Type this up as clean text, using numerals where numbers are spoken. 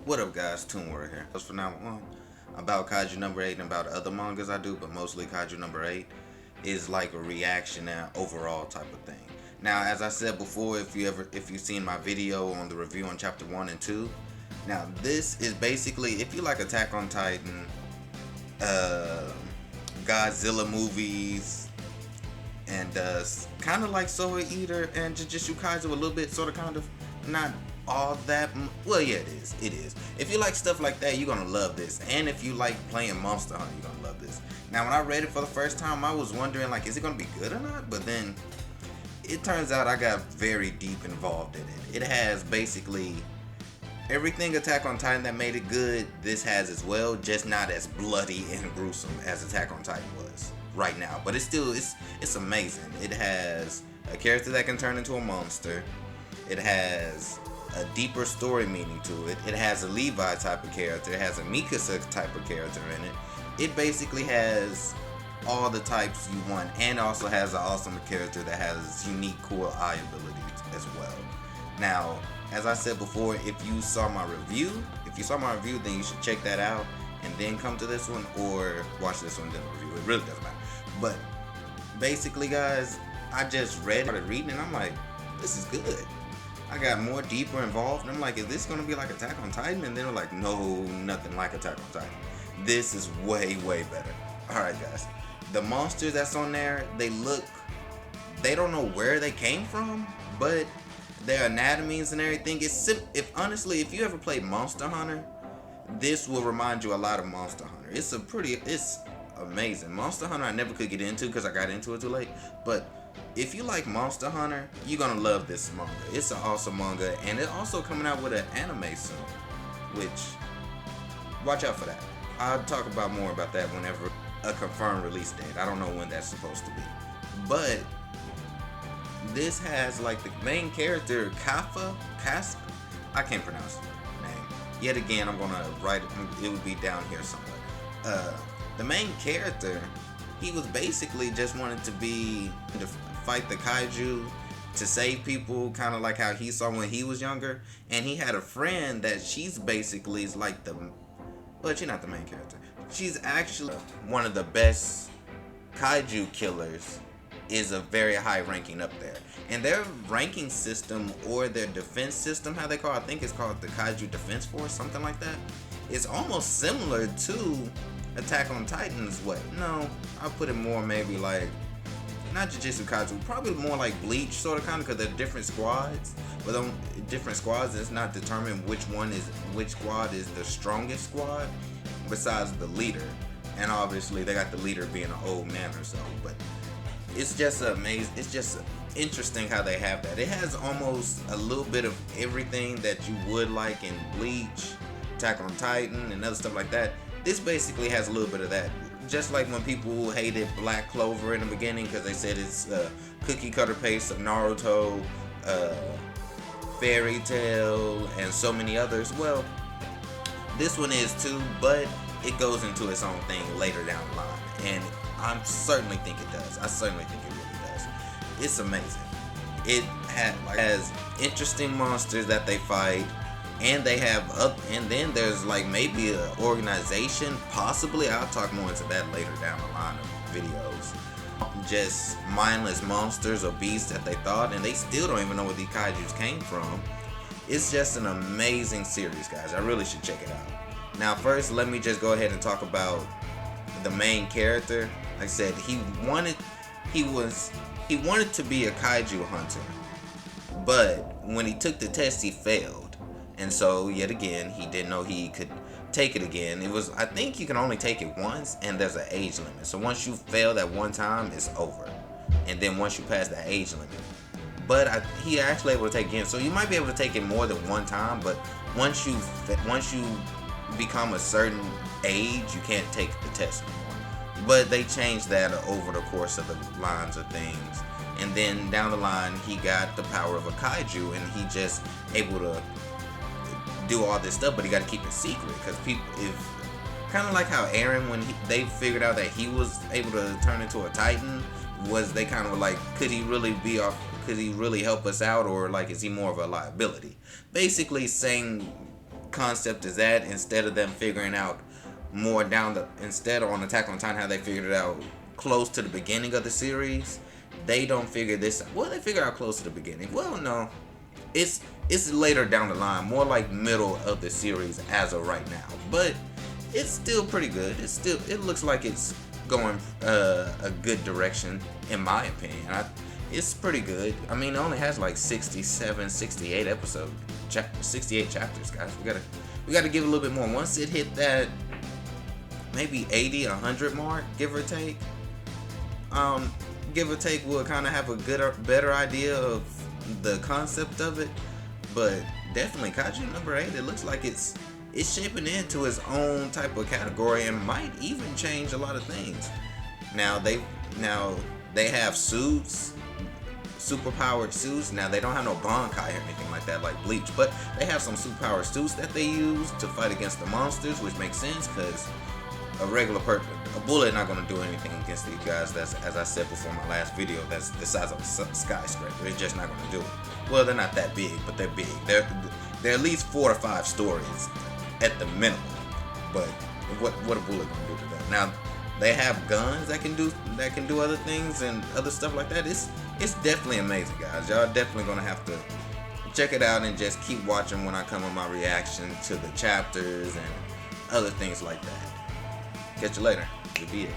What up, guys? Toonward here. As for now on, about Kaiju number 8 and about other mangas I do, but mostly Kaiju number 8 is like a reaction and overall type of thing. Now, as I said before, if you've seen my video on the review on chapter 1 and 2, now this is basically if you like Attack on Titan, uh, Godzilla movies, and kind of like Soul Eater and Jujutsu Kaisen a little bit, sort of, kind of, not all that. Well, yeah, it is. If you like stuff like that, you're gonna love this. And if you like playing Monster Hunter, you're gonna love this. Now, when I read it for the first time, I was wondering, like, is it gonna be good or not? But then it turns out I got very deep involved in it. It has basically everything Attack on Titan that made it good. This has as well, just not as bloody and gruesome as Attack on Titan was right now. But it's amazing. It has a character that can turn into a monster. It has a deeper story meaning to it. It has a Levi type of character. It has a Mikasa type of character in it. It basically has all the types you want, and also has an awesome character that has unique, cool eye abilities as well. Now, as I said before, if you saw my review, then you should check that out and then come to this one, or watch this one then review. It really doesn't matter. But basically, guys, I just started reading, and I'm like, this is good. I got more deeper involved, and I'm like, is this gonna be like Attack on Titan? And they're like, no, nothing like Attack on Titan. This is way, way better. Alright, guys. The monsters that's on there, they don't know where they came from, but their anatomies and everything, if you ever played Monster Hunter, this will remind you a lot of Monster Hunter. It's amazing. Monster Hunter I never could get into because I got into it too late, but if you like Monster Hunter, you're gonna love this manga. It's an awesome manga, and it's also coming out with an anime soon, which, watch out for that. I'll talk about more about that whenever a confirmed release date. I don't know when that's supposed to be, but this has like the main character I can't pronounce the name. Yet again, I'm gonna write it. It would be down here somewhere. The main character, he was basically just wanted to fight the Kaiju, to save people, kind of like how he saw when he was younger. And he had a friend that she's basically is like she's not the main character. She's actually one of the best Kaiju killers, is a very high ranking up there. And their ranking system, or their defense system, how they call it, I think it's called the Kaiju Defense Force, something like that. It's almost similar to Attack on Titan's way. No, I'll put it more maybe like, not Jujutsu Kaiju, probably more like Bleach, sort of, kind of, because they're different squads. But on different squads, it's not determined which squad is the strongest squad, besides the leader. And obviously, they got the leader being an old man or so. But it's just amazing. It's just interesting how they have that. It has almost a little bit of everything that you would like in Bleach, Attack on Titan, and other stuff like that. This basically has a little bit of that. Just like when people hated Black Clover in the beginning because they said it's cookie cutter paste of Naruto, Fairy Tail, and so many others. Well, this one is too, but it goes into its own thing later down the line. And I certainly think it does. I certainly think it really does. It's amazing. It has interesting monsters that they fight. And they have and then there's like maybe an organization, possibly. I'll talk more into that later down the line of videos. Just mindless monsters or beasts that they thought, and they still don't even know where these kaijus came from. It's just an amazing series, guys. I really should check it out. Now, first, let me just go ahead and talk about the main character. Like I said, he wanted to be a kaiju hunter, but when he took the test, he failed. And so, yet again, he didn't know he could take it again. I think you can only take it once, and there's an age limit. So once you fail that one time, it's over. And then once you pass that age limit. But he actually able to take it again. So you might be able to take it more than one time, but once you become a certain age, you can't take the test anymore. But they changed that over the course of the lines of things. And then down the line, he got the power of a kaiju, and he just able to do all this stuff, but he got to keep it secret because people, if kind of like how Aaron, when they figured out that he was able to turn into a Titan, they kind of like, could he really help us out, or like is he more of a liability? Basically, same concept is at, instead of them figuring out more down the, instead on Attack on Titan how they figured it out close to the beginning of the series, they don't figure this out. Well, they figure out close to the beginning. Well, no, it's later down the line, more like middle of the series as of right now. But it's still pretty good. It looks like it's going a good direction in my opinion. It's pretty good. I mean, it only has like 67, 68 episodes, 68 chapters, guys. We gotta give it a little bit more. Once it hit that maybe 80, 100 mark, give or take, we'll kind of have a better idea of the concept of it. But definitely Kaiju number 8, it looks like it's shaping into its own type of category and might even change a lot of things. Now they have suits, superpowered suits. Now they don't have no Bankai or anything like that like Bleach, but they have some superpowered suits that they use to fight against the monsters, which makes sense because a bullet not going to do anything against these guys. That's, as I said before in my last video, that's the size of a skyscraper. It's just not going to do it. Well, they're not that big, but they're big. They're at least 4 or 5 stories at the minimum. But what a bullet going to do to them? Now they have guns that can do other things and other stuff like that. It's definitely amazing, guys. Y'all definitely going to have to check it out and just keep watching when I come with my reaction to the chapters and other things like that. Catch you later. Good be it.